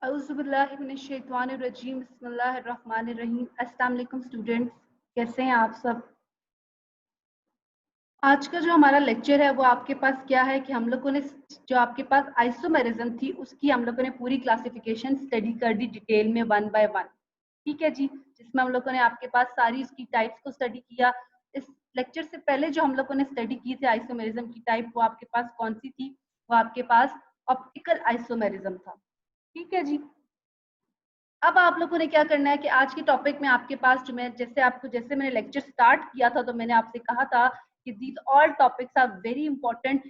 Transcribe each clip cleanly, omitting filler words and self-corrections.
औज़ुबिल्लाहिमिनश्शैतानिर्रजीम बिस्मिल्लाहिर्रहमानिर्रहीम। अस्सलाम वालेकुम स्टूडेंट्स, कैसे हैं आप सब। आज का जो हमारा लेक्चर है वो आपके पास क्या है कि हम लोगों ने जो आपके पास आइसोमेरिज्म थी उसकी हम लोगों ने पूरी क्लासिफिकेशन स्टडी कर दी डिटेल में वन बाय वन। ठीक है जी, जिसमें हम लोगों ने आपके पास सारी उसकी टाइप्स को स्टडी किया। इस लेक्चर से पहले जो हम लोगों ने स्टडी की थी आइसोमेरिज्म की टाइप, वो आपके पास कौन सी थी? वो आपके पास ऑप्टिकल आइसोमेरिज्म था। ठीक है जी, अब आप लोगों ने क्या करना है कि आज के टॉपिक में आपके पास जो मैं जैसे मैंने लेक्चर स्टार्ट किया था तो मैंने आपसे कहा था कि these all topics are very important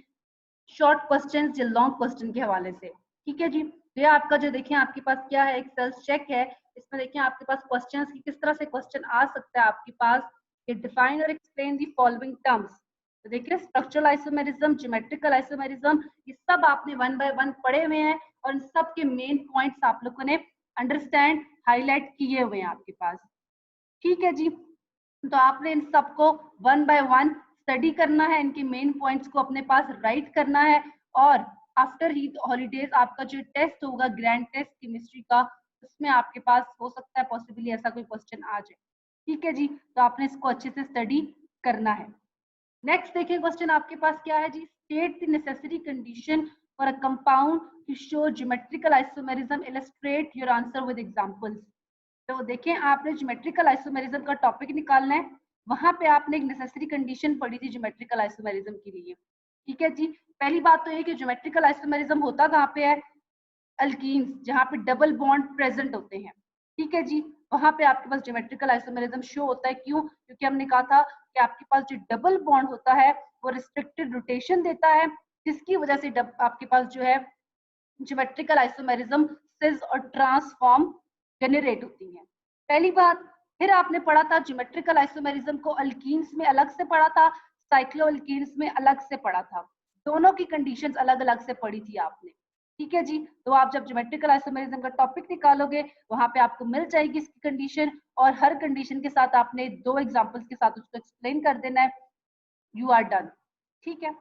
short question या लॉन्ग क्वेश्चन के हवाले से। ठीक है जी, तो ये आपका जो देखें आपके पास क्या है, एक सेल्फ चेक है। इसमें देखें आपके पास क्वेश्चन की किस तरह से क्वेश्चन आ सकता है आपके पास कि डिफाइन और एक्सप्लेन दी फॉलोइंग टर्म्स। तो देखिए स्ट्रक्चरल आइसोमेरिज्म, ज्योमेट्रिकल आइसोमेरिज्म, ये सब आपने वन बाय वन पढ़े हुए हैं और इन सब के मेन पॉइंट्स आप लोगों ने अंडरस्टैंड हाईलाइट किए हुए हैं आपके पास। ठीक है जी, तो आपने इन सबको वन बाय वन स्टडी करना है, इनके मेन पॉइंट्स को अपने पास राइट करना है और आफ्टर ईद हॉलीडेज आपका जो टेस्ट होगा ग्रैंड टेस्ट केमिस्ट्री का, उसमें आपके पास हो सकता है पॉसिबली ऐसा कोई क्वेश्चन आ जाए। ठीक है जी, तो आपने इसको अच्छे से स्टडी करना है। नेक्स्ट देखिए क्वेश्चन आपके पास क्या है जी, state the necessary condition for a compound to show geometrical isomerism, illustrate your answer with examples. तो देखें आपने ज्योमेट्रिकल आइसोमेरिज्म का टॉपिक निकालना है, वहां पे आपने एक नेसेसरी कंडीशन पढ़ी थी ज्योमेट्रिकल आइसोमेरिज्म के लिए। ठीक है जी, पहली बात तो ये कि ज्योमेट्रिकल आइसोमेरिज्म होता कहाँ पे है? अल्कीन्स, जहाँ पे डबल बॉन्ड प्रेजेंट होते हैं। ठीक है जी, वहां पे आपके पास ज्योमेट्रिकल आइसोमेरिज्म शो होता है। क्यों? क्योंकि हमने कहा था कि आपके पास जो डबल बॉन्ड होता है वो रिस्ट्रिक्टेड रोटेशन देता है, जिसकी वजह से आपके पास जो है ज्योमेट्रिकल आइसोमेरिज्म सिस और ट्रांसफॉर्म जनरेट होती हैं। पहली बात। फिर आपने पढ़ा था ज्योमेट्रिकल आइसोमेरिज्म को अल्कीन्स में अलग से पढ़ा था, साइक्लो अल्कीन्स में अलग से पढ़ा था। दोनों की कंडीशंस अलग अलग से पढ़ी थी आपने। ठीक है जी, तो आप जब ज्योमेट्रिकल आइसोमेरिज्म का टॉपिक निकालोगे वहां पे आपको मिल जाएगी इसकी कंडीशन, और हर कंडीशन के साथ आपने दो एग्जांपल्स के साथ उसको एक्सप्लेन कर देना है। You are done. ठीक है,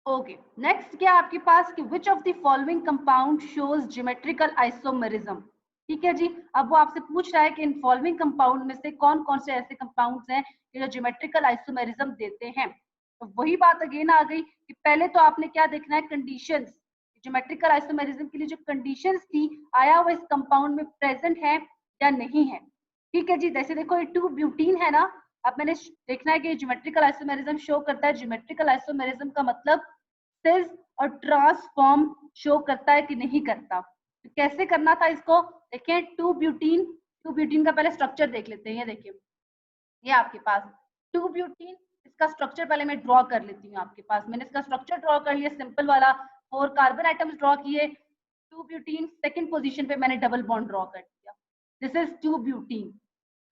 ओके। नेक्स्ट क्या आपके पास कि which of the following compound shows geometrical isomerism. ठीक है जी, अब वो आपसे पूछ रहा है कि इन फॉलोइंग कंपाउंड में से कौन कौन से ऐसे कंपाउंड्स हैं जो ज्योमेट्रिकल आइसोमेरिज्म देते हैं। तो वही बात अगेन आ गई कि पहले तो आपने क्या देखना है, कंडीशंस। ज्योमेट्रिकल आइसोमेरिज्म के लिए जो कंडीशंस थी, आया वो इस कंपाउंड में प्रेजेंट है या नहीं है। ठीक है जी, जैसे देखो ये 2 ब्यूटीन है ना, अब मैंने देखना है कि ज्योमेट्रिकल आइसोमेरिज्म शो करता है। ज्योमेट्रिकल आइसोमेरिज्म का मतलब सिस और ट्रांसफॉर्म शो करता है कि नहीं करता। तो कैसे करना था इसको, देखिए 2 ब्यूटीन का पहले स्ट्रक्चर देख लेते हैं। ये देखिए, ये आपके पास 2 ब्यूटीन, इसका स्ट्रक्चर पहले मैं ड्रॉ कर लेती हूँ। आपके पास मैंने इसका स्ट्रक्चर ड्रॉ कर लिया, सिंपल वाला 4 कार्बन आइटम्स ड्रॉ किए। 2 ब्यूटीन, सेकंड पोजीशन पे मैंने डबल बॉन्ड ड्रॉ कर दिया। This is 2 butene.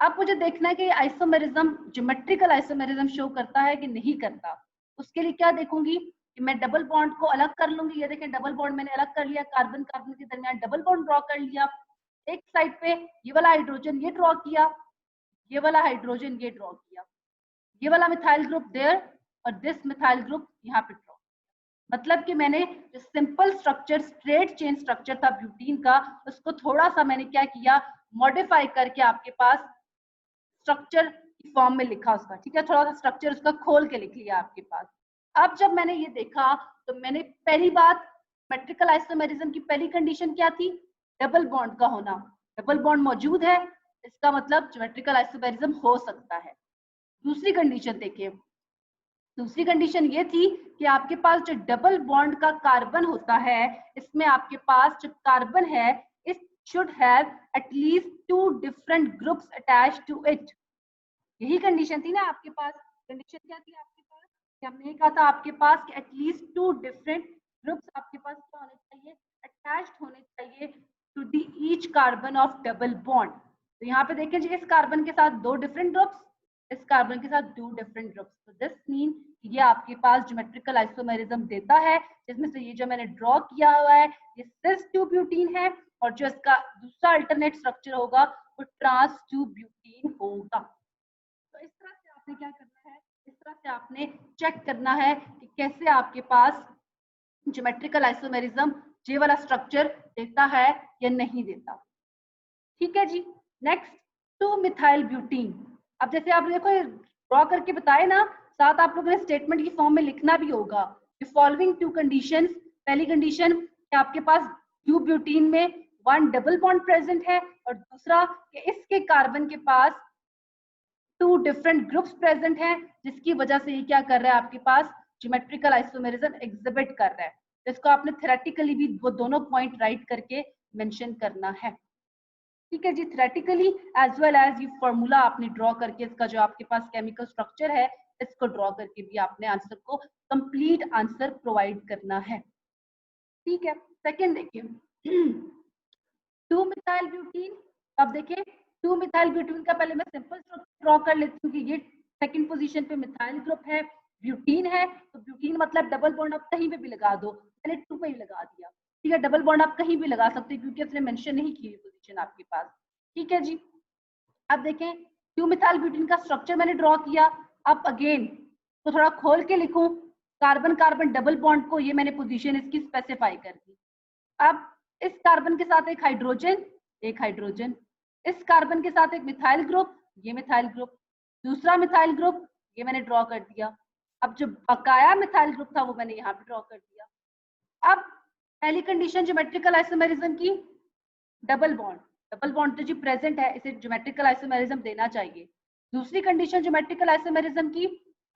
अब मुझे देखना है कि आइसोमेरिज्म ज्योमेट्रिकल आइसोमेरिज्म शो करता है कि नहीं करता। उसके लिए क्या देखूंगी कि मैं डबल बॉन्ड को अलग कर लूंगी। ये देखें डबल बॉन्ड मैंने अलग कर लिया, कार्बन कार्बन के दरमियान डबल बॉन्ड ड्रॉ कर लिया। एक साइड पे ये वाला हाइड्रोजन ये ड्रॉ किया, ये वाला हाइड्रोजन ये ड्रॉ किया, ये वाला मिथाइल ग्रुप देयर और दिस मिथाइल ग्रुप यहाँ पे ड्रॉ। मतलब कि मैंने जो simple structure straight chain structure था ब्यूटीन का, उसको थोड़ा सा मैंने क्या किया, मॉडिफाई करके आपके पास स्ट्रक्चर की फॉर्म में लिखा उसका। ठीक है, थोड़ा सा स्ट्रक्चर उसका खोल के लिख लिया आपके पास। अब जब मैंने ये देखा तो मैंने पहली बात, मेट्रिकल आइसोमेरिज्म की पहली कंडीशन क्या थी, डबल बॉन्ड का होना। डबल बॉन्ड मौजूद है, इसका मतलब ज्योमेट्रिकल आइसोमेरिज्म हो सकता है। दूसरी कंडीशन देखिए, दूसरी कंडीशन ये थी कि आपके पास जो डबल बॉन्ड का कार्बन होता है, इसमें आपके पास जो कार्बन है इट शुड हैव एटलीस्ट 2 different groups attached to it. यही कंडीशन थी ना आपके पास। कंडीशन क्या थी आपके पास कि हमने कहा था आपके पास कि एटलीस्ट 2 डिफरेंट ग्रुप्स आपके पास क्या होने चाहिए, अटैच्ड होने चाहिए to the each carbon of double bond. तो यहाँ पे देखें जी, इस कार्बन के साथ 2 डिफरेंट ग्रुप्स, इस कार्बन के साथ 2 डिफरेंट ग्रुप्स। तो दिस मीन ये आपके पास ज्योमेट्रिकल आइसोमेरिज्म देता है, जिसमें से ये जो मैंने ड्रॉ किया हुआ है ये सिस 2 ब्यूटीन है, और जो इसका दूसरा अल्टरनेट स्ट्रक्चर होगा वो ट्रांस 2 ब्यूटीन होगा। तो इस तरह से आपने क्या करना है, इस तरह से आपने चेक करना है कि कैसे आपके पास ज्योमेट्रिकल आइसोमेरिज्म ये वाला स्ट्रक्चर देता है या नहीं देता। ठीक है जी। Next 2 methyl butene. अब जैसे आप देखो ड्रॉ करके बताए ना, साथ आप लोगों ने स्टेटमेंट की फॉर्म में लिखना भी होगा। फॉलोइंग 2 कंडीशंस, पहली कंडीशन कि आपके पास ब्यू ब्यूटीन में 1 डबल बॉन्ड प्रेजेंट है, और दूसरा कि इसके कार्बन के पास 2 डिफरेंट ग्रुप्स प्रेजेंट हैं, जिसकी वजह से ये क्या कर रहा है, आपके पास ज्योमेट्रिकल आइसोमेरिज्म एग्जिबिट कर रहा है। इसको आपने थ्योरेटिकली भी वो दोनों पॉइंट राइट करके मेंशन करना है। ठीक है जी। थ्योरेटिकली एज वेल एज ये फॉर्मूला आपने ड्रॉ करके इसका जो आपके पास केमिकल स्ट्रक्चर है इसको ड्रॉ करके भी आपने आंसर को कंप्लीट आंसर प्रोवाइड करना है। ठीक है। सेकंड देखिए 2 मिथाइल ब्यूटीन। अब देखिए 2 मिथाइल ब्यूटीन का पहले मैं सिंपल स्ट्रक्चर ड्रॉ कर लेती हूँ कि ये सेकंड पोजीशन पे मिथाइल ग्रुप है, ब्यूटीन है, तो ब्यूटीन मतलब डबल बॉन्ड आप कहीं पे भी लगा दो, मैंने 2 पे ही लगा दिया। ठीक है, डबल बॉन्ड आप कहीं भी लगा सकते हैं क्योंकि उसने मेंशन नहीं की पोजीशन आपके पास। ठीक है जी। अब देखें 2 मिथाइल ब्यूटीन का स्ट्रक्चर मैंने ड्रॉ किया। अब अगेन तो थोड़ा खोल के लिखूं, कार्बन कार्बन डबल बॉन्ड को ये मैंने पोजीशन इसकी स्पेसिफाई कर दी। अब इस कार्बन के साथ एक हाइड्रोजन, इस कार्बन के साथ एक मिथाइल ग्रुप, ये मिथाइल ग्रुप, दूसरा मिथाइल ग्रुप ये मैंने ड्रॉ कर दिया। अब जो बकाया मिथाइल ग्रुप था वो मैंने यहाँ पे ड्रॉ कर दिया। अब पहली कंडीशन ज्योमेट्रिकल आइसोमेरिज्म की, डबल बॉन्ड तो जी प्रेजेंट है, इसे ज्योमेट्रिकल आइसोमेरिज्म देना चाहिए। दूसरी कंडीशन ज्योमेट्रिकल आइसोमेरिज्म की,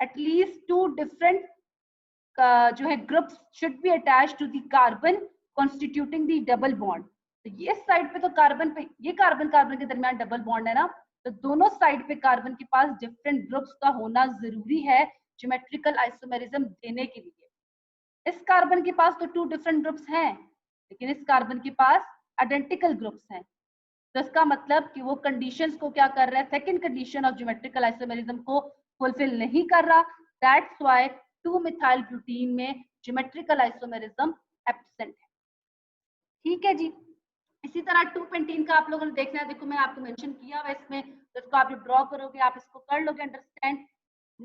एटलीस्ट 2 डिफरेंट जो है groups should be attached to the carbon constituting the double bond. तो ये साइड पे तो कार्बन पे, ये कार्बन कार्बन के दरमियान डबल बॉन्ड है ना, तो दोनों साइड पे कार्बन के पास डिफरेंट ग्रुप्स का होना जरूरी है ज्योमेट्रिकल आइसोमेरिज्म देने के लिए। इस कार्बन के पास तो 2 डिफरेंट ग्रुप्स हैं, लेकिन इस कार्बन के पास आइडेंटिकल ग्रुप्स हैं। तो इसका मतलब कि वो कंडीशंस को क्या कर रहा है, second condition of geometrical isomerism को फुलफिल नहीं कर रहा। दैट्स व्हाई 2 मिथाइल ब्यूटीन में ज्योमेट्रिकल आइसोमेरिज्म एब्सेंट है। ठीक है जी। इसी तरह 2 पेंटीन का आप लोगों ने देखना है, देखो मैं आपको मेंशन किया हुआ इसमें, तो इसको आप जो ड्रॉ करोगे आप इसको कर लोगे अंडरस्टैंड।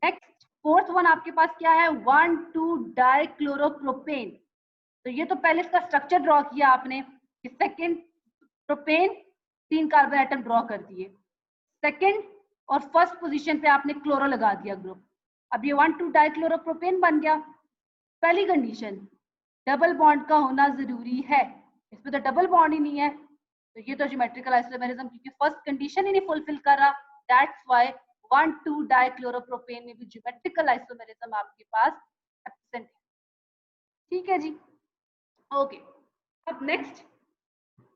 नेक्स्ट फोर्थ वन आपके पास क्या है, 1,2 डाइक्लोरोप्रोपेन। तो ये तो पहले इसका स्ट्रक्चर ड्रॉ किया आपने, second propane 3 carbon atom draw कर दिए, सेकेंड और फर्स्ट पोजीशन पे आपने क्लोरो लगा दिया ग्रुप। अब ये 1,2 डाइक्लोरोप्रोपेन बन गया। पहली कंडीशन डबल बॉन्ड का होना जरूरी है, इसमें तो डबल बॉन्ड ही नहीं है, तो ये तो ज्योमेट्रिकल आइसोमेरिज्म क्योंकि फर्स्ट कंडीशन ही नहीं फुलफिल कर रहा। दैट्स व्हाई 1,2 डाइक्लोरोप्रोपेन में भी ज्योमेट्रिकल आइसोमेरिज्म आपके पास एब्सेंट है। ठीक है जी। ओके। अब next,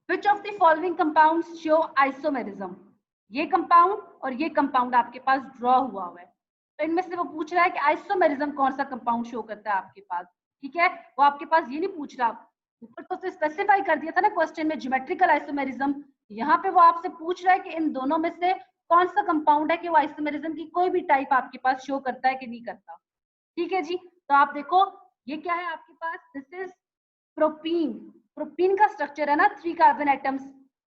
which of the following compounds show isomerism? ये कंपाउंड और ये कंपाउंड आपके पास ड्रॉ हुआ है, तो इनमें से वो पूछ रहा है कि आइसोमेरिज्म कौन सा कंपाउंड शो करता है आपके पास। ठीक है, वो आपके पास ये नहीं पूछ रहा, ऊपर तो स्पेसिफाई कर दिया था ना क्वेश्चन में ज्योमेट्रिकल आइसोमेरिज्म, यहाँ पे वो आपसे पूछ रहा है कि इन दोनों में से कौन सा कंपाउंड है कि वो आइसोमेरिज्म की कोई भी टाइप आपके पास शो करता है कि नहीं करता। ठीक है जी। तो आप देखो ये क्या है आपके पास, दिस इज प्रोपीन। प्रोपीन का स्ट्रक्चर है ना 3 कार्बन एटम्स।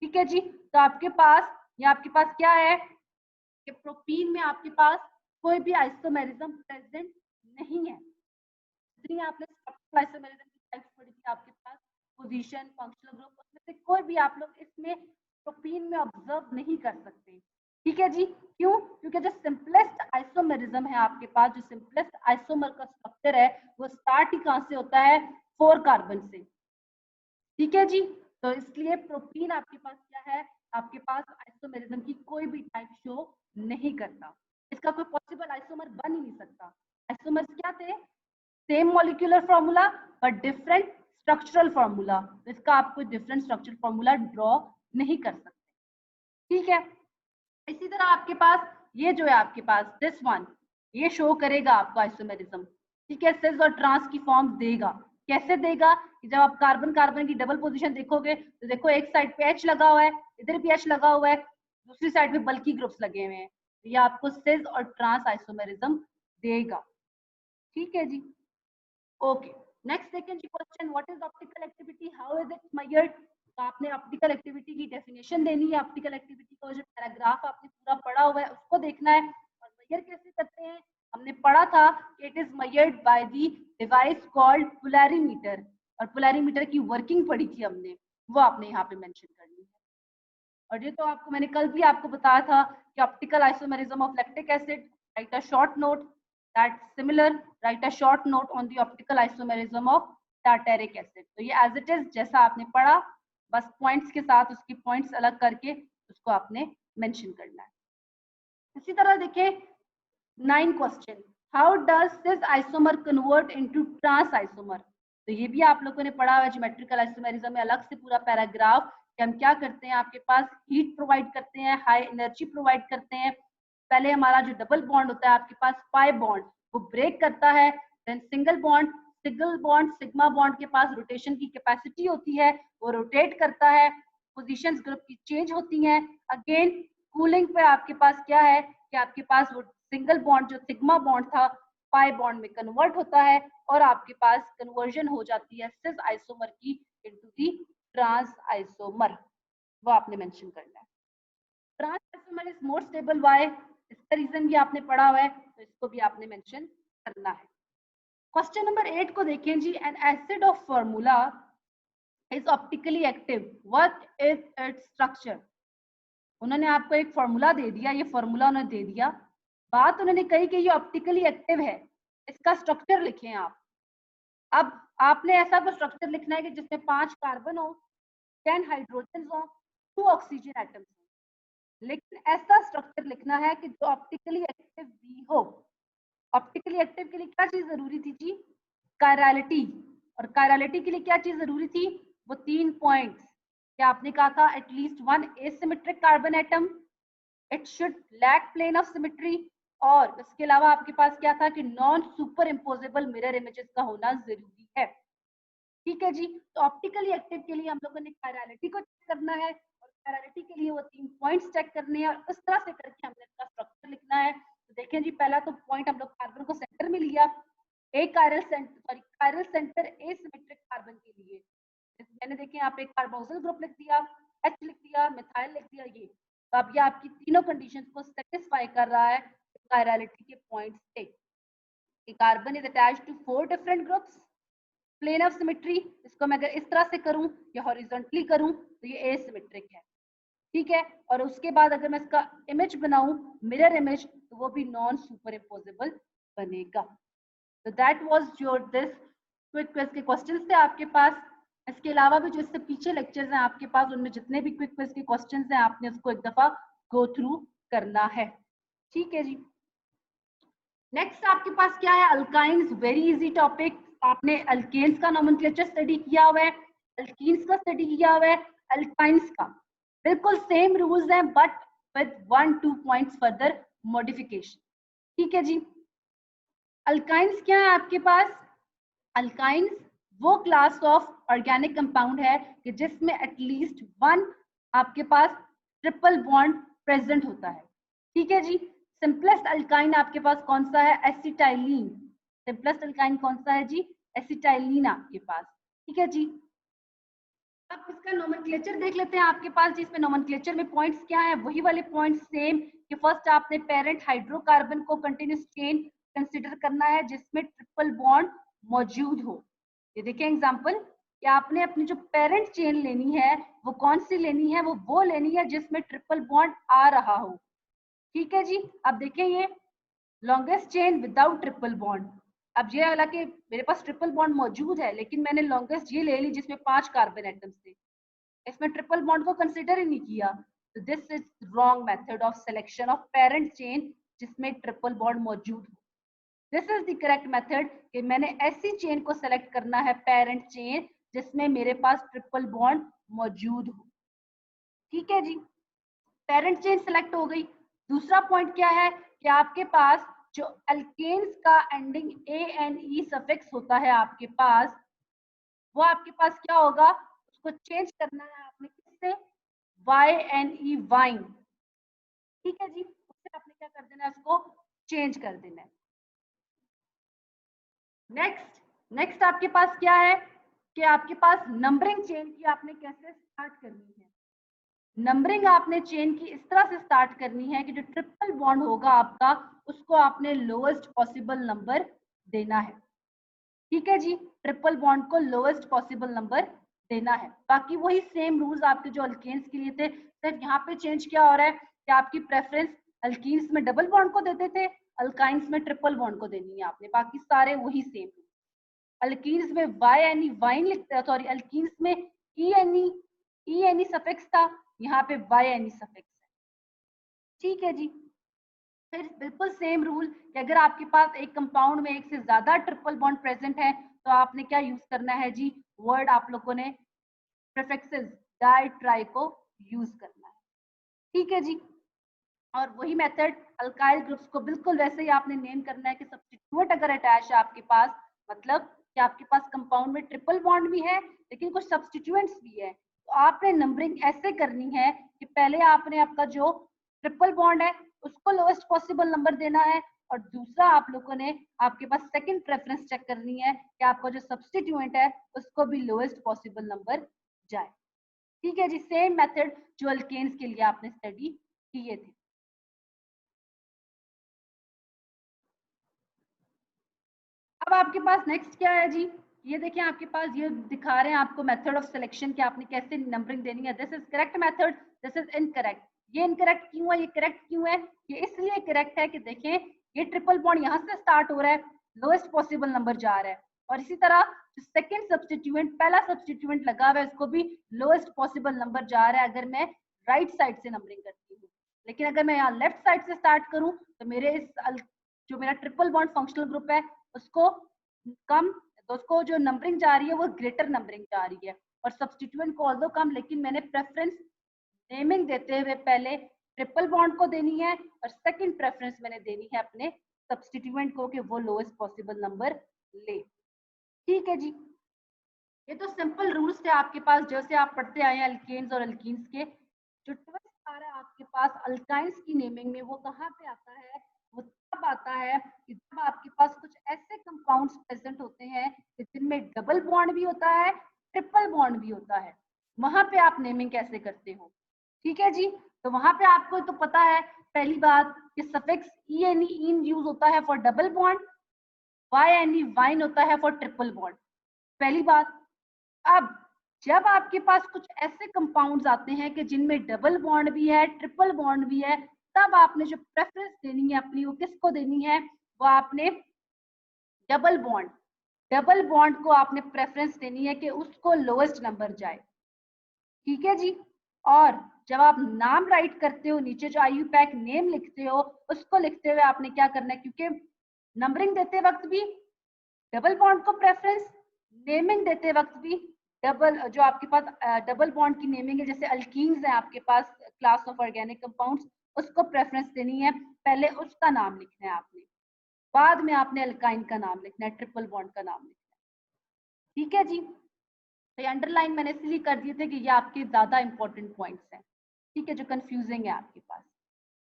ठीक है जी। तो आपके पास ये आपके पास क्या है कि प्रोपीन में आपके पास कोई भी आइसोमेरिज्म प्रेजेंट नहीं है। इसलिए आपने स्ट्रक्चरल आइसोमेरिज्म की टाइप्स पढ़ी थी आपके पास, पोजीशन, फंक्शनल ग्रुप, उसमें से कोई भी आप लोग इसमें प्रोपीन में ऑब्जर्व नहीं कर सकते। ठीक है जी। क्यों? क्योंकि जो सिंपलेस्ट आइसोमेरिज्म है आपके पास, जो सिंपलेस्ट आइसोमर का स्ट्रक्चर है वो स्टार्ट ही कहां से होता है, 4 कार्बन से। ठीक है जी। तो इसलिए प्रोपीन आपके पास क्या है, आपके पास आइसोमेरिज्म की कोई भी टाइप शो नहीं करता, इसका कोई पॉसिबल आइसोमर बन ही नहीं सकता। आइसोमर्स क्या थे, same molecular formula but different structural formula, तो इसका आप कोई डिफरेंट स्ट्रक्चरल फॉर्मूला ड्रॉ नहीं कर सकते। ठीक है। इसी तरह आपके पास ये जो है आपके पास दिस वन, ये शो करेगा आपको आइसोमेरिज्म। ठीक है, सिस और ट्रांस की फॉर्म देगा। कैसे देगा, कि जब आप कार्बन कार्बन की डबल पोजीशन देखोगे तो देखो एक साइड पे H लगा हुआ है, इधर भी H लगा हुआ है, दूसरी साइड पे बल्कि ग्रुप्स लगे हुए हैं, तो ये आपको सिस और ट्रांस आइसोमेरिज्म देगा। ठीक है जी। Okay. Next second question, what is optical activity, how is it measured. तो आपने ऑप्टिकल एक्टिविटी की डेफिनेशन देनी है, ऑप्टिकल एक्टिविटी का जो पैराग्राफ आपने पूरा पढ़ा हुआ है उसको देखना है, और मेजर कैसे करते हैं हमने पढ़ा था, it is measured by the device called polarimeter. और पोलैरिमीटर की वर्किंग पढ़ी थी हमने, वो आपने यहाँ पे मेंशन करनी है। और ये तो आपको मैंने कल भी आपको बताया था कि optical isomerism of lactic acid, right a short note that similar, right a short note on the optical isomerism of tartaric acid. तो ये एज इट इज जैसा आपने पढ़ा, बस पॉइंट्स के साथ उसकी पॉइंट्स अलग करके उसको आपने मेंशन करना है। इसी तरह देखें 9 question, how does this isomer convert into trans isomer. तो ये भी आप लोगों ने पढ़ा है ज्योमेट्रिकल आइसोमेरिज्म में, अलग से पूरा पैराग्राफ कि हम क्या करते हैं, आपके पास हीट प्रोवाइड करते हैं, हाई एनर्जी प्रोवाइड करते हैं। पहले हमारा जो डबल बॉन्ड होता है आपके पास पाई बॉन्ड, वो ब्रेक करता है, then single bond sigma bond के पास रोटेशन की कैपेसिटी होती है, वो रोटेट करता है, पोजीशंस ग्रुप की चेंज होती हैं। अगेन कूलिंग पे आपके पास क्या है कि आपके पास वो सिंगल बॉन्ड जो सिग्मा बॉन्ड था पाई बॉन्ड में कन्वर्ट होता है और आपके पास कन्वर्जन हो जाती है सिस आइसोमर की इनटू दी ट्रांस आइसोमर, वो आपने मेंशन करना है। Trans isomer is more stable why, इसका रीजन भी आपने पढ़ा हुआ है, तो इसको भी आपने मेंशन करना है। क्वेश्चन नंबर 8 को देखें जी, an acid of formula is optically active, what is its structure. उन्होंने आपको एक फॉर्मूला दे दिया, ये फॉर्मूला उन्होंने दे दिया, बात उन्होंने कही कि ये ऑप्टिकली एक्टिव है, इसका स्ट्रक्चर लिखें आप। अब आपने ऐसा कुछ स्ट्रक्चर लिखना है कि जिसमें 5 कार्बन हो, 10 हाइड्रोजन हो, 2 ऑक्सीजन एटम्स हो, लेकिन ऐसा स्ट्रक्चर लिखना है कि जो ऑप्टिकली एक्टिव भी हो। ऑप्टिकली एक्टिव के लिए क्या चीज जरूरी थी जी, कायरलिटी, और कायरलिटी के लिए क्या चीज जरूरी थी, वो 3 पॉइंट्स क्या आपने कहा था, at least 1 asymmetric carbon atom, it should lack plane of symmetry, और इसके अलावा आपके पास क्या था कि non superimposable mirror images का होना जरूरी है। ठीक है जी, तो ऑप्टिकली एक्टिव के लिए हम लोगों ने कायरलिटी को चेक करना है, और कायरलिटी के लिए वो 3 पॉइंट्स चेक करने हैं, और इस तरह से करके हमने इसका स्ट्रक्चर लिखना है। तो देखें जी, पहला तो पॉइंट हम लोग कार्बन को सेंटर में लिया, कायरल सेंटर एसिमेट्रिक कार्बन के लिए मैंने देखे यहाँ पे कार्बोक्सिल ग्रुप लिख दिया, H लिख दिया, मिथाइल लिख दिया, ये तो अब ये आपकी तीनों कंडीशंस को सेटिस्फाई कर रहा है कायरलिटी के पॉइंट्स से। Carbon is attached to 4 different groups, plane of symmetry, इसको मैं अगर इस तरह से करूं या हॉरिजॉन्टली करूं तो ये एसिमेट्रिक है। ठीक है, और उसके बाद अगर मैं इसका इमेज बनाऊं मिरर इमेज, तो वो भी नॉन सुपर इम्पोजेबल बनेगा। तो that was your this quick quiz के क्वेश्चंस थे आपके पास। इसके अलावा भी जो इससे पीछे लेक्चर्स हैं आपके पास, उनमें जितने भी क्विक क्विज के क्वेश्चंस हैं आपने उसको एक दफा गो थ्रू करना है। ठीक है जी, नेक्स्ट आपके पास क्या है, अल्काइंस, वेरी इजी टॉपिक। आपने अल्केन्स का नोमेनक्लेचर स्टडी किया हुआ है, अल्कीन्स का स्टडी किया हुआ है, अल्काइंस का बिल्कुल सेम रूल्स हैं but with 1-2 points further modification. ठीक है जी, अल्काइंस क्या है आपके पास, अल्काइंस वो क्लास ऑफ ऑर्गेनिक कंपाउंड है कि जिसमें एटलीस्ट 1 आपके पास ट्रिपल बॉन्ड प्रेजेंट होता है। ठीक है जी, सिंपलेस्ट अल्काइन आपके पास कौन सा है, एसिटाइलिन। सिंपलेस्ट अल्काइन कौन सा है जी, एसिटाइलिन आपके पास। ठीक है जी, अब इसका नोमेनक्लेचर देख लेते हैं आपके पास, जिसमें नोमेनक्लेचर में पॉइंट्स क्या है, वही वाले पॉइंट्स सेम कि फर्स्ट आपने पेरेंट हाइड्रोकार्बन को कंटिन्यूस चेन कंसीडर करना है जिसमें ट्रिपल बॉन्ड मौजूद हो। ये देखें एग्जांपल कि आपने अपनी जो पेरेंट चेन लेनी है वो कौन सी लेनी है, वो लेनी है जिसमें ट्रिपल बॉन्ड आ रहा हो। ठीक है जी, अब देखें ये longest chain without triple bond. अब ये हालांकि मेरे पास ट्रिपल बॉन्ड मौजूद है, लेकिन मैंने लॉन्गेस्ट ये ले ली जिसमें 5 कार्बन एटम्स थे, इसमें ट्रिपल बॉन्ड को कंसीडर ही नहीं किया। तो this is wrong method of selection of parent chain जिसमें ट्रिपल बॉन्ड मौजूद हो। This is the correct method कि मैंने ऐसी चेन को सेलेक्ट करना है पेरेंट चेन जिसमें मेरे पास ट्रिपल बॉन्ड मौजूद हो। ठीक है जी, पेरेंट चेन सेलेक्ट हो गई। दूसरा पॉइंट क्या है कि आपके पास जो अल्केन्स का ending A N E suffix होता है आपके पास, वो आपके पास क्या होगा, उसको चेंज करना है आपने किससे, वाई एन ई, वाइन। ठीक है जी, उससे आपने क्या कर देना है, उसको चेंज कर देना है। नेक्स्ट आपके पास क्या है कि आपके पास नंबरिंग चेन की आपने कैसे स्टार्ट करनी है। नंबरिंग आपने चेन की इस तरह से स्टार्ट करनी है कि जो ट्रिपल बॉन्ड होगा आपका उसको आपने लोएस्ट पॉसिबल नंबर देना है। ठीक है जी, ट्रिपल बॉन्ड को लोएस्ट पॉसिबल नंबर देना है। बाकी वही सेम रूल्स आपके जो अल्केन्स के लिए थे, सिर्फ यहाँ पे चेंज क्या हो रहा है कि आपकी प्रेफरेंस अल्कीन्स में डबल बॉन्ड को देते थे, अल्काइंस में ट्रिपल बॉन्ड को देनी है आपने, बाकी सारे वही सेम। अल्कीन्स में वाई एनी वाइन लिखते हैं, सॉरी अल्कीन्स में ई एनी सफिक्स था, यहाँ पे वाई एनी सफिक्स है। ठीक है जी, फिर बिल्कुल सेम रूल कि अगर आपके पास एक कंपाउंड में एक से ज्यादा ट्रिपल बॉन्ड प्रेजेंट है तो आपने क्या यूज करना है जी, वर्ड आप लोगों ने प्रीफिक्सेस डाई ट्राई को यूज करना है। ठीक है जी, और वही मेथड अल्काइल ग्रुप्स को बिल्कुल वैसे ही आपने नेम करना है कि सब्स्टिट्यूएंट अगर अटैच है आपके पास, मतलब कि आपके पास कंपाउंड में ट्रिपल बॉन्ड भी है लेकिन कुछ सब्स्टिट्यूएंट्स भी है, तो आपने नंबरिंग ऐसे करनी है कि पहले आपने आपका जो ट्रिपल बॉन्ड है उसको लोएस्ट पॉसिबल नंबर देना है, और दूसरा आप लोगों ने आपके पास सेकंड प्रेफरेंस चेक करनी है कि आपका जो सब्स्टिट्यूएंट है उसको भी लोएस्ट पॉसिबल नंबर जाए। ठीक है जी, सेम मेथड जो अल्केन्स के लिए आपने स्टडी किए थे। अब आपके पास नेक्स्ट क्या है जी, ये देखिए आपके पास ये दिखा रहे हैं आपको मेथड ऑफ सिलेक्शन कि आपने कैसे नंबरिंग देनी है। This is correct method, this is incorrect. ये इनकरेक्ट क्यों है, ये करेक्ट क्यों है? ये इसलिए करेक्ट है कि देखें ये ट्रिपल बॉन्ड यहाँ से स्टार्ट हो रहा है, लोएस्ट पॉसिबल नंबर जा रहा है, और इसी तरह जो सेकेंड सब्सटीट्यूएंट पहला सब्सटीट्यूएंट लगा हुआ है उसको भी लोएस्ट पॉसिबल नंबर जा रहा है अगर मैं राइट साइड से नंबरिंग करती हूँ। लेकिन अगर मैं यहाँ लेफ्ट साइड से स्टार्ट करूँ तो मेरे इस जो मेरा ट्रिपल बॉन्ड फंक्शनल ग्रुप है उसको कम, तो उसको जो नंबरिंग जा रही है वो ग्रेटर नंबरिंग जा रही है, और सब्स्टिट्यूएंट को ऑल्दो कम, लेकिन मैंने प्रेफरेंस नेमिंग देते हुए पहले ट्रिपल बॉन्ड को देनी है और सेकंड प्रेफरेंस मैंने देनी है अपने सब्स्टिट्यूएंट को कि वो लोएस्ट पॉसिबल नंबर ले। ठीक है जी, ये तो सिंपल रूल्स थे आपके पास जैसे आप पढ़ते आए हैं अल्केन्स और अल्कीन्स के। जो ट्विस्ट आ रहा है आपके पास अल्काइंस की नेमिंग में वो कहाँ पे आता है, वो तब आता है कि जब आपके पास कुछ ऐसे कंपाउंड्स प्रेजेंट होते हैं जिनमें डबल बॉन्ड भी होता है, ट्रिपल बॉन्ड भी होता है, वहां पे आप नेमिंग कैसे करते हो। ठीक है जी, तो वहां पे आपको तो पता है पहली बात कि suffix e n ene use होता है for double bond, y n yne होता है फॉर ट्रिपल बॉन्ड, पहली बात। अब जब आपके पास कुछ ऐसे कंपाउंड्स आते हैं कि जिनमें डबल बॉन्ड भी है ट्रिपल बॉन्ड भी है, तब आपने जो प्रेफरेंस देनी है अपनी वो किसको देनी है, वो आपने डबल बॉन्ड को आपने प्रेफरेंस देनी है कि उसको लोएस्ट नंबर जाए। ठीक है जी, और जब आप नाम राइट करते हो नीचे जो IUPAC नेम लिखते हो उसको लिखते हुए आपने क्या करना है, क्योंकि नंबरिंग देते वक्त भी डबल बॉन्ड को प्रेफरेंस, नेमिंग देते वक्त भी डबल जो आपके पास डबल बॉन्ड की नेमिंग है जैसे अल्कीन्स है आपके पास क्लास ऑफ ऑर्गेनिक कंपाउंड्स, उसको प्रेफरेंस देनी है, पहले उसका नाम लिखना है आपने, बाद में आपने अल्काइन का नाम लिखना है, ट्रिपल बॉन्ड का नाम लिखना है। ठीक है जी, तो ये अंडरलाइन मैंने इसलिए कर दिए थे कि ये आपके ज्यादा इंपॉर्टेंट पॉइंट्स हैं, ठीक है, जो कंफ्यूजिंग है आपके पास।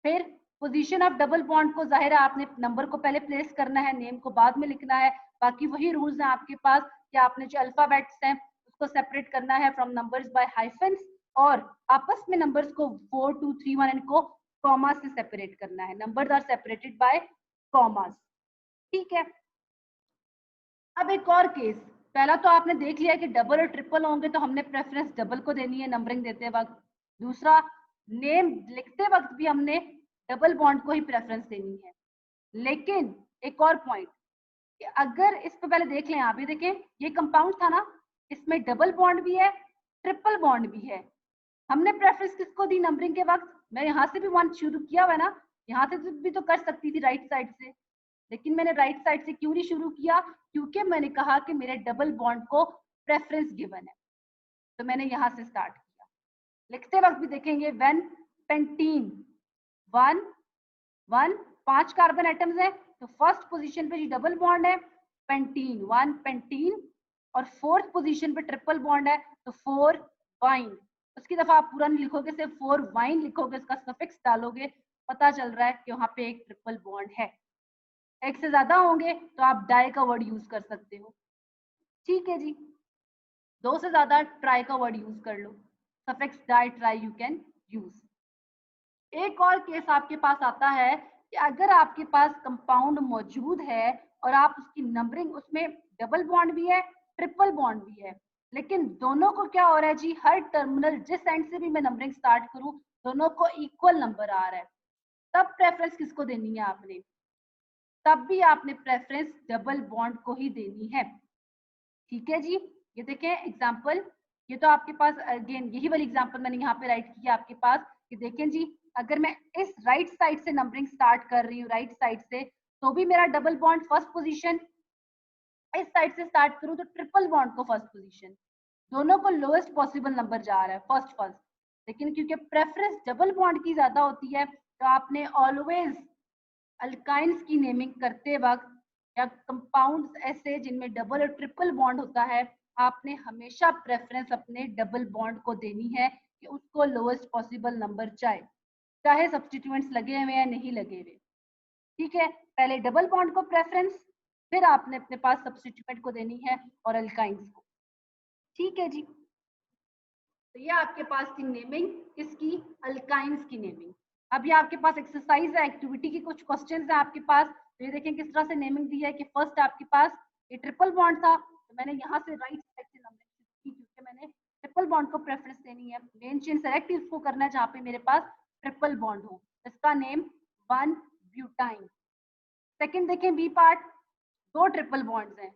फिर पोजीशन ऑफ डबल बॉन्ड को जाहिर है आपने नंबर को पहले प्लेस करना है, नेम को बाद में लिखना है, बाकी वही रूल्स हैं आपके पास कि आपने जो अल्फाबेट्स हैं उसको सेपरेट करना है फ्रॉम नंबर्स बाय हाइफेंस, और आपस में नंबर्स को 4 2 3 1 इनको कॉमा से सेपरेट करना है, numbers are separated by commas. ठीक है, अब एक और केस, पहला तो आपने देख लिया कि डबल और ट्रिपल होंगे तो हमने प्रेफरेंस डबल को देनी है नंबरिंग देते वक्त, दूसरा नेम लिखते वक्त भी हमने डबल बॉन्ड को ही प्रेफरेंस देनी है। लेकिन एक और पॉइंट कि अगर इस पे पहले देख लें, आप ये देखें ये कंपाउंड था ना, इसमें डबल बॉन्ड भी है ट्रिपल बॉन्ड भी है, हमने प्रेफरेंस किसको दी नंबरिंग के वक्त, मैं यहाँ से भी वन शुरू किया हुआ है ना, यहाँ से भी तो कर सकती थी राइट साइड से, लेकिन मैंने राइट साइड से क्यों नहीं शुरू किया, क्योंकि मैंने कहा कि मेरे डबल बॉन्ड को प्रेफरेंस गिवन है, तो मैंने यहाँ से स्टार्ट किया। लिखते वक्त भी देखेंगे when pentene one one 5 carbon atoms है तो फर्स्ट पोजीशन पे डबल बॉन्ड है, पेंटीन 1 पेंटीन, और फोर्थ पोजीशन पे ट्रिपल बॉन्ड है तो 4 वाइन, उसकी दफा आप पूरा नहीं लिखोगे, सिर्फ 4 वाइन लिखोगे, उसका सफिक्स डालोगे, पता चल रहा है कि वहां पे एक ट्रिपल बॉन्ड है। एक से ज्यादा होंगे तो आप डाई का वर्ड यूज कर सकते हो। ठीक है जी, 2 से ज्यादा ट्राई का वर्ड यूज कर लो, suffix di tri you can use. एक और केस आपके पास आता है कि अगर आपके पास कंपाउंड मौजूद है और आप उसकी नंबरिंग उसमें डबल बॉन्ड भी है, ट्रिपल बॉन्ड भी है, लेकिन दोनों को क्या हो रहा है जी, हर टर्मिनल जिस एंड से भी मैं नंबरिंग स्टार्ट करूं दोनों को इक्वल नंबर आ रहा है, तब प्रेफरेंस किसको देनी है आपने, तब भी आपने प्रेफरेंस डबल बॉन्ड को ही देनी है। ठीक है जी, ये देखें एग्जांपल, ये तो आपके पास अगेन यही वाली एग्जांपल मैंने यहाँ पे राइट किया आपके पास कि देखें जी, अगर मैं इस राइट साइड से नंबरिंग स्टार्ट कर रही हूँ राइट साइड से, तो भी मेरा डबल बॉन्ड फर्स्ट पोजीशन, इस साइड से स्टार्ट करूँ तो ट्रिपल बॉन्ड को फर्स्ट पोजीशन, दोनों को लोएस्ट पॉसिबल नंबर जा रहा है फर्स्ट फर्स्ट, लेकिन क्योंकि प्रेफरेंस डबल बॉन्ड की ज्यादा होती है तो आपने ऑलवेज अल्काइंस की नेमिंग करते वक्त या कंपाउंड्स ऐसे जिनमें डबल और ट्रिपल बॉन्ड होता है, आपने हमेशा प्रेफरेंस अपने डबल बॉन्ड को देनी है कि उसको लोएस्ट पॉसिबल नंबर जाए, चाहे सब्स्टिट्यूएंट्स लगे हुए या नहीं लगे हुए। ठीक है, पहले डबल बॉन्ड को प्रेफरेंस, फिर आपने अपने पास सब्स्टिट्यूएंट को देनी है और अल्काइंस को। ठीक है जी, तो ये आपके पास थी नेमिंग किसकी, अल्काइंस की नेमिंग। अब ये आपके पास एक्सरसाइज है, एक्टिविटी की कुछ क्वेश्चंस है आपके पास, तो ये देखें किस तरह से नेमिंग दी है कि फर्स्ट आपके पास ये ट्रिपल बॉन्ड था, तो मैंने यहाँ से राइट साइड से नंबरिंग की क्योंकि मैंने ट्रिपल बॉन्ड को प्रेफरेंस देनी है, मेन चेन सेलेक्ट उसको करना है जहाँ पे मेरे पास ट्रिपल बॉन्ड हो, इसका नेम 1 ब्यूटाइन। सेकंड देखें बी पार्ट, दो ट्रिपल बॉन्ड्स हैं,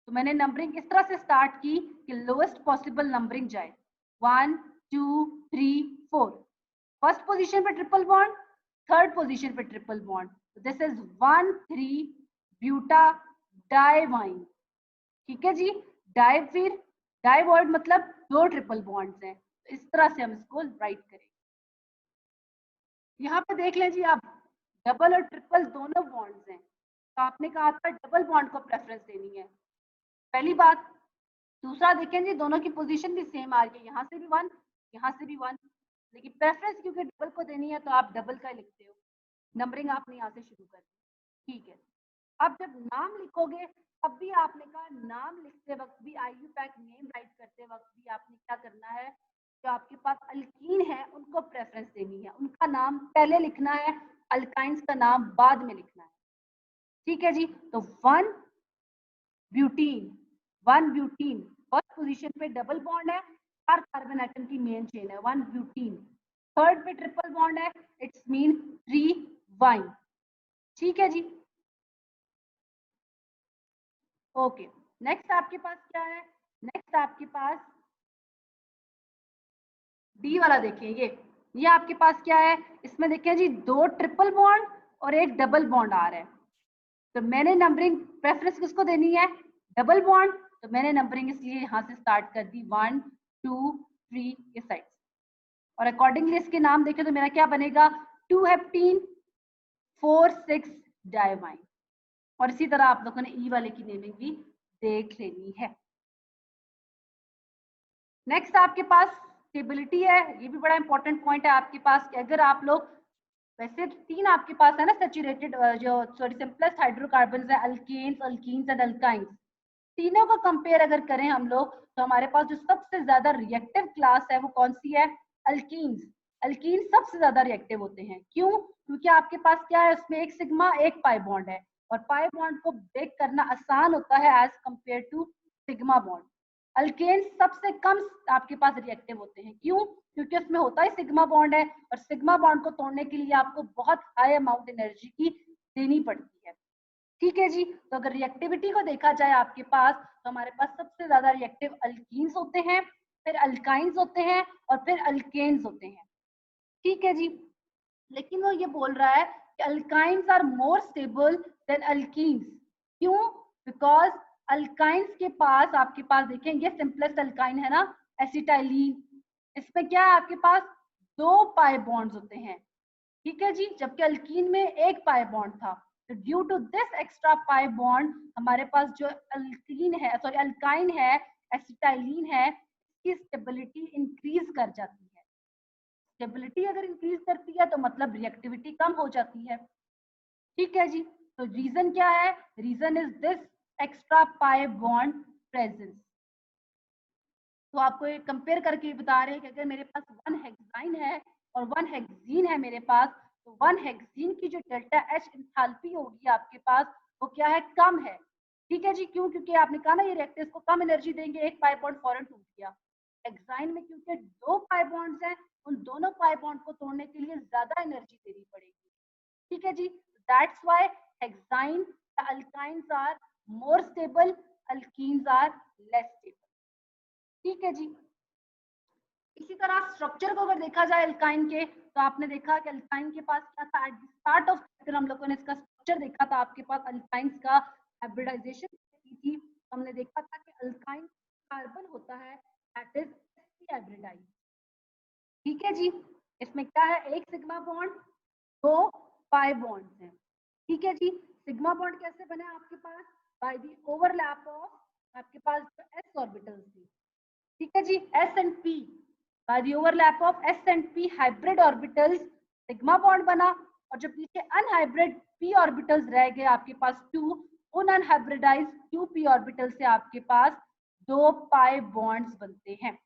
तो मैंने नंबरिंग इस तरह से स्टार्ट की कि लोएस्ट पॉसिबल नंबरिंग जाए 1 2 3 4, फर्स्ट पोजीशन पे ट्रिपल बॉन्ड, थर्ड पोजीशन पे triple bond, this is 1 3 butadiyne. ठीक है जी, डाई फिर डाइवॉइड मतलब दो ट्रिपल बॉन्ड्स हैं, तो इस तरह से हम इसको राइट करेंगे। यहाँ पे देख लें जी आप, डबल और ट्रिपल दोनों बॉन्ड्स हैं, तो आपने कहा था डबल बॉन्ड को प्रेफरेंस देनी है, पहली बात। दूसरा देखें जी, दोनों की पोजीशन भी सेम आ रही है, यहाँ से भी 1 यहाँ से भी 1, लेकिन प्रेफरेंस क्योंकि डबल को देनी है तो आप डबल का लिखते हो, नंबरिंग आपने यहाँ से शुरू कर दी। ठीक है, अब जब नाम लिखोगे तब भी आपने कहा नाम लिखते वक्त भी IUPAC नेम राइट करते वक्त भी आपने क्या करना है, जो आपके पास अल्कीन है उनको प्रेफरेंस देनी है, उनका नाम पहले लिखना है, अल्काइंस का नाम बाद में लिखना है। ठीक है जी, तो 1 ब्यूटीन, 1 ब्यूटीन फर्स्ट पोजीशन पे डबल बॉन्ड है, 4 कार्बन एटम की मेन चेन है 1 ब्यूटीन, थर्ड पे ट्रिपल बॉन्ड है, इट्स मीन 3 वाइन। ठीक है जी, ओके। नेक्स्ट आपके पास क्या है, नेक्स्ट आपके पास डी वाला देखें, ये आपके पास क्या है, इसमें देखिए जी दो ट्रिपल बॉन्ड और एक डबल बॉन्ड आ रहा है, तो मैंने नंबरिंग प्रेफरेंस किसको देनी है, डबल बॉन्ड, तो मैंने नंबरिंग इसलिए यहाँ से स्टार्ट कर दी 1 2 3 ये साइड, और अकॉर्डिंगली इसके नाम देखें तो मेरा क्या बनेगा 2 हेप्टीन 4 6 डाइवाइन, और इसी तरह आप लोगों ने ई वाले की नेमिंग भी देख लेनी है। नेक्स्ट आपके पास स्टेबिलिटी है, ये भी बड़ा इंपॉर्टेंट पॉइंट है आपके पास कि अगर आप लोग, वैसे तीन आपके पास है ना सैचुरेटेड जो सॉरी सिंपलेस्ट हाइड्रोकार्बन है, अल्केन्स अल्कीन्स एंड अल्काइंस, तीनों को कंपेयर अगर करें हम लोग तो हमारे पास जो सबसे ज्यादा रिएक्टिव क्लास है वो कौन सी है, अल्कीन्स। अल्कीन्स सबसे ज्यादा रिएक्टिव होते हैं, क्यों, क्योंकि आपके पास क्या है, उसमें एक सिग्मा एक पाई बॉन्ड है, और पाई बॉन्ड को ब्रेक करना आसान होता है as compare to sigma bond. Alkanes सबसे कम आपके पास रिएक्टिव होते हैं, क्यों, क्योंकि उसमें होता ही सिग्मा बॉन्ड है, और सिग्मा बॉन्ड को तोड़ने के लिए आपको बहुत हाई अमाउंट एनर्जी की देनी पड़ती है। ठीक है जी, तो अगर रिएक्टिविटी को देखा जाए आपके पास, तो हमारे पास सबसे ज्यादा रिएक्टिव अल्कीन्स होते हैं, फिर अल्काइंस होते हैं, और फिर अल्केन्स होते हैं। ठीक है जी, लेकिन वो ये बोल रहा है कि alkynes are more stable than alkenes, क्यों, बिकॉज अल्काइंस के पास आपके पास देखें, ये सिंपलेस्ट अल्काइन है ना एसिटाइलिन, इसमें क्या है आपके पास दो पाई बॉन्ड्स होते हैं। ठीक है जी, जबकि अल्कीन में एक पाई बॉन्ड था, तो due to this extra pi bond हमारे पास जो अल्कीन है सॉरी अल्काइन है एसिटाइलिन है, इसकी स्टेबिलिटी इंक्रीज कर जाती है। स्टेबिलिटी अगर इंक्रीज करती है तो मतलब रिएक्टिविटी कम हो जाती है। ठीक है जी, तो रीजन क्या है, reason is this extra pi bond presence. तो आपको ये कंपेयर करके बता रहे हैं कि अगर मेरे पास 1 हेक्साइन है और 1 हेक्सीन है मेरे पास, तो 1 हेक्सीन की जो डेल्टा एच इंथैल्पी होगी आपके पास वो क्या है, कम है, ठीक है जी, क्यों? क्योंकि आपने कहा ना ये रिएक्टेंस को कम एनर्जी देंगे, एक पाई बॉन्ड फौरन टूट गया। हेक्साइन में क्योंकि 2 पाई बॉन्ड्स हैं, उन दोनों पाई बॉन्ड को तोड़ने के लिए ज्यादा एनर्जी देनी पड़ेगी। ठीक है जी, that's why hexyne alkynes are more stable, alkenes are less stable. ठीक है जी, इसी तरह स्ट्रक्चर को अगर देखा जाए अल्काइन के, तो आपने देखा कि अल्काइन के पास क्या था, at the start of chapter हम लोगों ने इसका स्ट्रक्चर देखा था। आपके पास अल्काइंस का हाइब्रिडाइजेशन की थी, हमने देखा था कि अल्काइन कार्बन होता है दैट इज हाइब्रिडाइज। ठीक है जी, इसमें क्या है, एक सिग्मा बॉन्ड, दो पाई बॉन्ड्स हैं। ठीक है जी, सिग्मा बॉन्ड कैसे बने आपके पास, बाय द ओवरलैप ऑफ आपके पास जो एस ऑर्बिटल्स थी। ठीक है जी, s and p, by the overlap of s and p hybrid orbitals sigma bond बना, और जो पीछे अनहाइब्रिड पी ऑर्बिटल्स रह गए आपके पास 2, उन अनहाइब्रिडाइज 2 पी ऑर्बिटल से आपके पास 2 पाई बॉन्ड्स बनते हैं।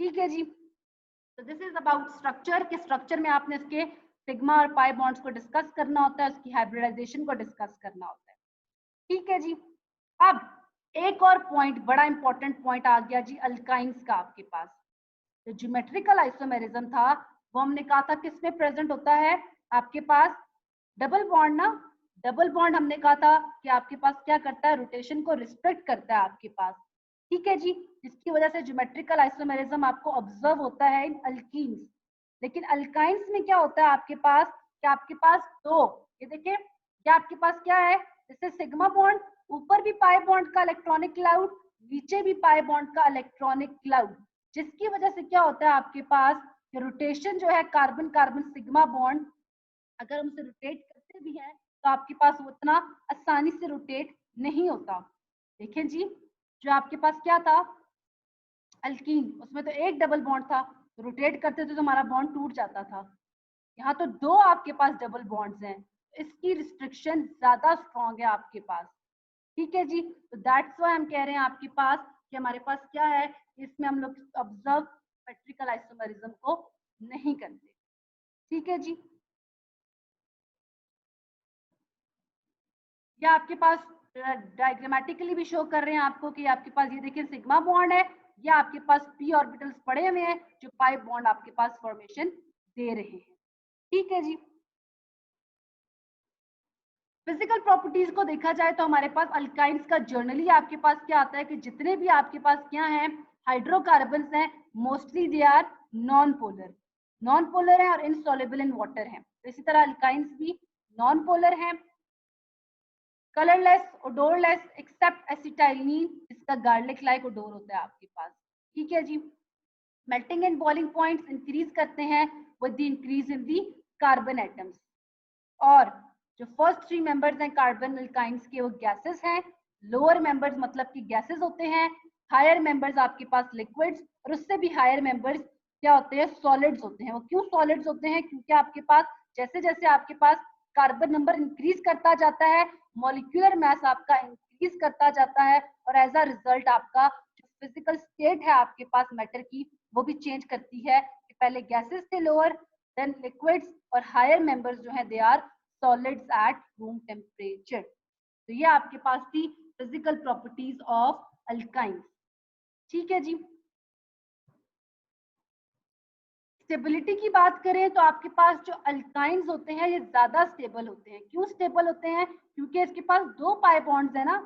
ठीक है जी, तो दिस इज अबाउट स्ट्रक्चर, के स्ट्रक्चर में आपने इसके सिग्मा और पाई बॉन्ड्स को डिस्कस करना होता है, उसकी हाइब्रिडाइजेशन को डिस्कस करना होता है। ठीक है जी, अब एक और पॉइंट, बड़ा इंपॉर्टेंट पॉइंट आ गया जी अल्काइंस का। आपके पास जो ज्योमेट्रिकल आइसोमेरिज्म था वो हमने कहा था किसमें प्रेजेंट होता है, आपके पास डबल बॉन्ड ना, डबल बॉन्ड हमने कहा था कि आपके पास क्या करता है, रोटेशन को रिस्ट्रिक्ट करता है आपके पास। ठीक है जी, जिसकी वजह से ज्योमेट्रिकल आइसोमेरिज्म आपको ऑब्जर्व होता है इन अल्कीन्स। लेकिन अल्काइंस में क्या होता है आपके पास, कि आपके पास दो, ये देखिए क्या आपके पास क्या है, जैसे सिग्मा बॉन्ड, ऊपर भी पाई बॉन्ड का इलेक्ट्रॉनिक क्लाउड, नीचे भी पाई बॉन्ड का इलेक्ट्रॉनिक क्लाउड, जिसकी वजह से क्या होता है आपके पास, रोटेशन जो है कार्बन कार्बन सिग्मा बॉन्ड, अगर हम उसे रोटेट करते भी हैं तो आपके पास वो उतना आसानी से रोटेट नहीं होता। देखें जी, जो आपके पास क्या था अल्कीन, उसमें तो एक डबल बॉन्ड था, रोटेट करते थे तो हमारा बॉन्ड टूट जाता था। यहाँ तो दो आपके पास डबल बॉन्ड्स हैं, इसकी रिस्ट्रिक्शन ज्यादा स्ट्रॉन्ग है आपके पास। ठीक है जी, तो दैट्स व्हाई हम कह रहे हैं आपके पास कि हमारे पास क्या है, इसमें हम लोग ऑब्जर्व मेट्रिकल आइसोमेरिज्म को नहीं करते। ठीक है जी, ये आपके पास डायग्रामेटिकली भी शो कर रहे हैं आपको कि आपके पास ये देखिए सिग्मा बॉन्ड है, या आपके पास पी ऑर्बिटल्स पड़े हुए हैं जो पाई बॉन्ड आपके पास फॉर्मेशन दे रहे हैं। ठीक है जी, फिजिकल प्रॉपर्टीज को देखा जाए तो हमारे पास अल्काइंस का जर्नली आपके पास क्या आता है कि जितने भी आपके पास क्या है हाइड्रोकार्बन्स हैं, mostly they are non polar, non polar है और इनसॉल्युबल इन वाटर है। तो इसी तरह अल्काइंस भी नॉन पोलर है, कलरलेस, ओडोरलेस एक्सेप्ट एसिटाइलिन, इसका गार्लिक लाइक ओडोर होता है आपके पास। ठीक है जी, melting and boiling points increase करते हैं with the increase in the carbon atoms. और जो फर्स्ट 3 मेंबर्स हैं कार्बन अल्काइंस के वो गैसेस हैं, लोअर मेंबर्स मतलब कि गैसेस होते हैं, हायर मेंबर्स आपके पास लिक्विड्स, और उससे भी हायर मेंबर्स क्या होते हैं, सॉलिड्स होते हैं। वो क्यों सॉलिड्स होते हैं, क्योंकि आपके पास जैसे जैसे आपके पास कार्बन नंबर इंक्रीज करता जाता है, मॉलिक्यूलर मास आपका इंक्रीज करता जाता है, और एज अ रिजल्ट आपका जो फिजिकल स्टेट है आपके पास मैटर की वो भी चेंज करती है, कि पहले गैसेस थे लोअर, देन लिक्विड्स, और हायर मेंबर्स जो है they are solids at room temperature. तो ये आपके पास थी फिजिकल प्रॉपर्टीज ऑफ अल्काइंस। ठीक है जी, स्टेबिलिटी की बात करें तो आपके पास जो अल्काइंस होते हैं ये ज्यादा स्टेबल होते हैं। क्यों स्टेबल होते हैं, क्योंकि इसके पास दो पाई बॉन्ड्स है ना,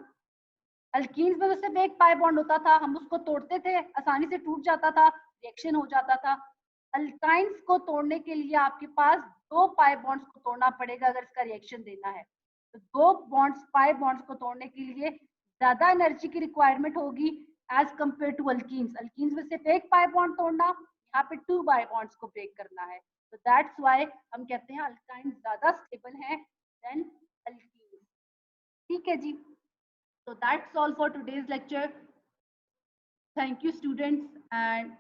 अल्कीन्स में तो सिर्फ एक पाई बॉन्ड होता था, हम उसको तोड़ते थे आसानी से टूट जाता था, रिएक्शन हो जाता था। अल्काइंस को तोड़ने के लिए आपके पास दो पाई बॉन्ड्स को तोड़ना पड़ेगा अगर इसका रिएक्शन देना है। तो दो बॉन्ड्स पाई बॉन्ड्स को तोड़ने के लिए ज्यादा एनर्जी की रिक्वायरमेंट होगी as compare to alkenes. Alkenes में सिर्फ एक पाई बॉन्ड तोड़ना, यहाँ पे 2 पाई बॉन्ड्स को ब्रेक करना है। तो दैट्स व्हाई हम कहते हैं अल्काइंस ज्यादा स्टेबल है देन अल्कीन्स। ठीक है जी, so that's all for today's lecture. Thank you students and